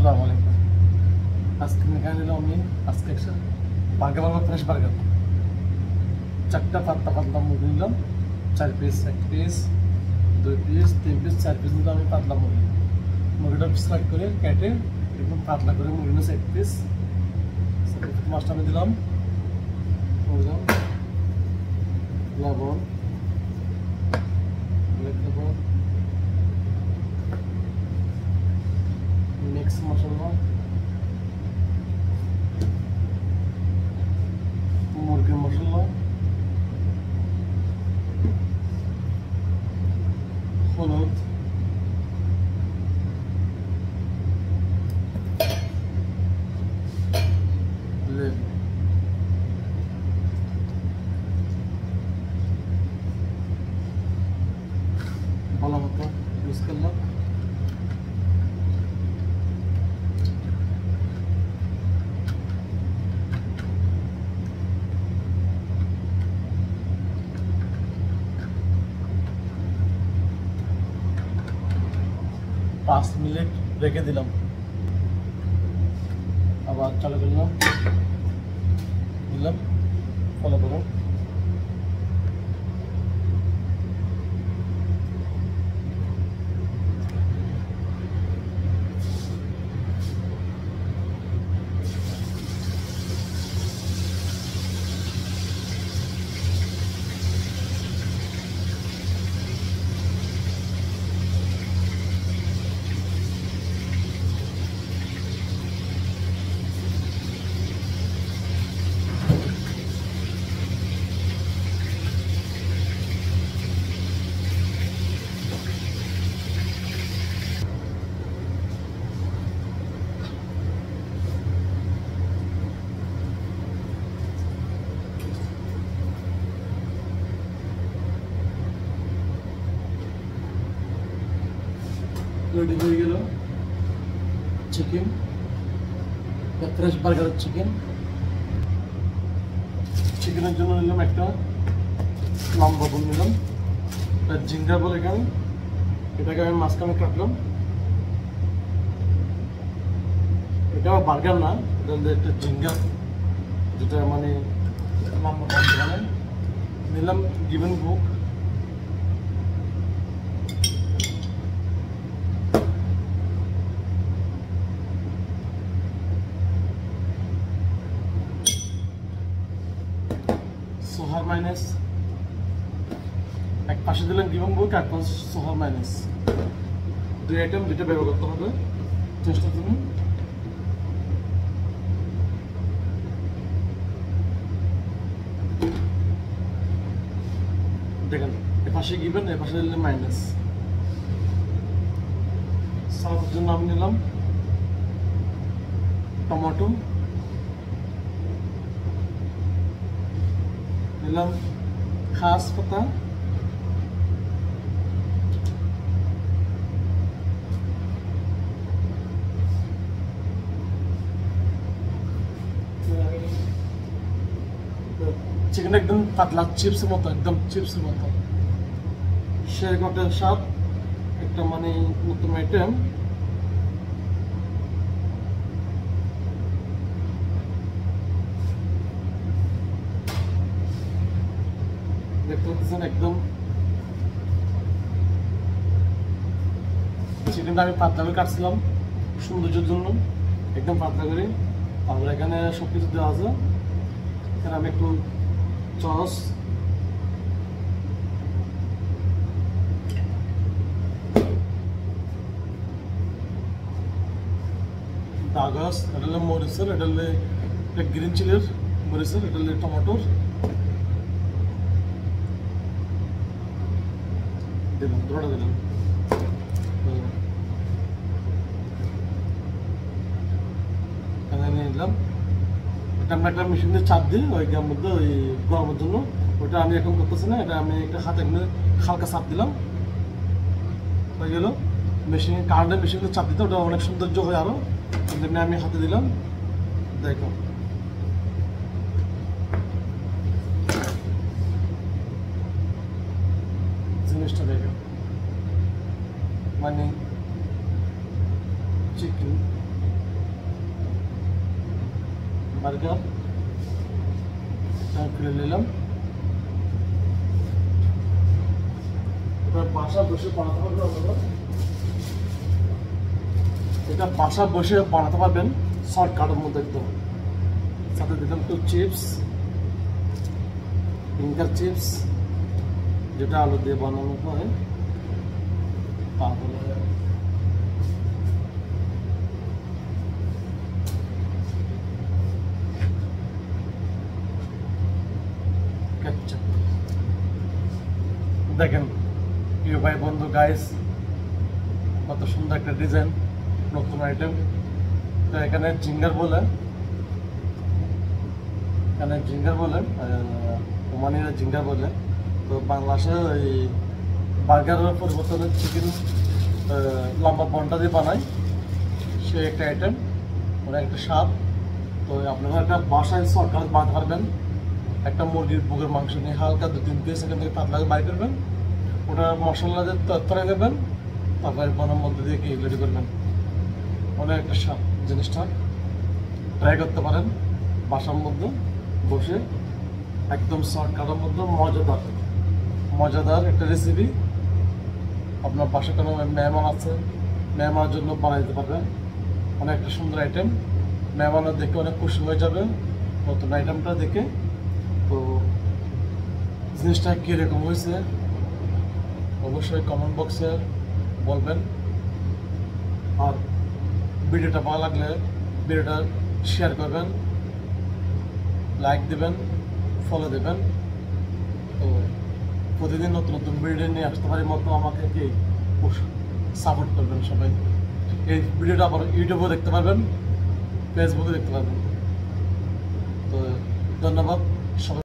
আসসালামু আলাইকুম। আজকে এখানে নিলাম আমি আজকে একটা বার্গার বানাবো, ফ্রেশ বার্গার। 4টা পাতলা পাতলা মুরগি নিলাম, 4 piece, 1 piece, 2 piece, 3 piece, 4 piece নিলাম আমি পাতলা মুরগি। মুরগিটা স্লাইড করে কেটে একদম পাতলা করে মুরগি নিয়েছে 1 পিস। মাছটা আমি দিলাম লবণ, মিক্স মশলা, মুরগির মশলা, হলুদ, লেবু, ভালো মতো ইউজ করলাম। পাঁচ মিনিট রেখে দিলাম, আবার চালু করলাম, দিলাম, ফলো করুন। রেডি হয়ে গেল চিকেন, ফ্রেশ বার্গার চিকেন। চিকেনের জন্য নিলাম একটা লম্বা বল, নিলাম জিঙ্গার বলে এখানে, এটাকে আমি মাঝখানে কাটলাম। এটা বার্গার না, এটা একটা জিঙ্গার, যেটা মানে লম্বা বল নিলাম। গিভেন বুক, সোহার মাইনাস, এক পাশে দিলাম গিভেন বুক, এক পাশে সোহার মাইনাস। 2 আইটেম, 2টা ব্যবহার করতে হবে চেষ্টার জন্য। দেখেন, এ পাশে গিভেন, এ পাশে দিলাম মাইনাস। সালাদের জন্য আমি নিলাম টমেটো, নিলাম খাস পাতা, চিকেন একদম পাতলা চিপসের মতো, একদম চিপসের মতো, সেরকম একটা স্বাদ, একটা মানে নতুন আইটেম। দেখতে পাচ্ছেন একদম চিকেনটা আমি পাতলা করে কাটছিলাম সৌন্দর্যের জন্য, একদম পাতলা করে। তারপরে এখানে সব কিছু দেওয়া আছে। এখানে আমি একটু সস, দাগাস, এটা হলো মরিচের, এটা হলে গ্রিন চিলির মরিচের, এটা হলে টমেটোর দিলাম, দুটোটা দিলাম। এখানে নিয়ে নিলাম, এটা আমরা একটা মেশিন দিয়ে চাপ দিই ওই গার মধ্যে, ওই গরমের জন্য। ওটা আমি এখন করতেছি না, এটা আমি একটা হাতে হালকা চাপ দিলাম, হয়ে গেল। মেশিন, কারেন্টের মেশিন দিয়ে চাপ দিতে ওটা অনেক সৌন্দর্য হয় আরও। এমনি আমি হাতে দিলাম, দেখো জিনিসটা, দেখো মানে চিকেন বার্গার খুলে নিলাম। এবার বাসা বসে বানাতে পারবেন, এটা বাসা বসে বানাতে পারবেন শর্টকাটের মধ্যে একদম। সাথে দিলাম একটু চিপস, ফিঙ্গার চিপস, যেটা আলু দিয়ে বানানো হয়। তারপরে কেচাপ। দেখেন প্রিয় ভাই বন্ধু গাইস, কত সুন্দর একটা ডিজাইন, নতুন আইটেম। তো এখানে জিঙ্গার বলে, এখানে জিঙ্গার বলে, ওমানিরা জিঙ্গার বলে। তো বাংলাদেশে এই বার্গারের পরিবর্তনে চিকেন লম্বা বনটা দিয়ে বানায়, সে একটা আইটেম, ওটা একটা স্বাদ। তো আপনারা একটা বাসায় শর্টকাট বানাতে পারবেন। একটা মুরগির বুকের মাংস নিয়ে হালকা 2-3 পিস এখান থেকে পাতলা বাইর করবেন, ওটা মশলা দিয়ে তরকারি দেবেন, তারপরে বনের মধ্যে দিয়ে কি রেডি করবেন। অনেক একটা স্বাদ জিনিসটা, ট্রাই করতে পারেন বাসার মধ্যে বসে, একদম শর্টকাটের মধ্যে মজাদার মজাদার একটা রেসিপি। আপনার বাসায় কোনো মেহমান আছে, মেহমানের জন্য বানাই দিতে পারবেন। অনেক একটা সুন্দর আইটেম, মেহমানও দেখে অনেক খুশি হয়ে যাবে নতুন আইটেমটা দেখে। তো জিনিসটা কীরকম হয়েছে অবশ্যই কমেন্ট বক্সে বলবেন। আর ভিডিওটা ভালো লাগলে ভিডিওটা শেয়ার করবেন, লাইক দেবেন, ফলো দেবেন। তো প্রতিদিন নতুন নতুন ভিডিও নিয়ে আসতে পারি মতো আমাকে কি সাপোর্ট করবেন সবাই। এই ভিডিওটা আবার ইউটিউবেও দেখতে পারবেন, ফেসবুকে দেখতে পারবেন। তো ধন্যবাদ সবাই।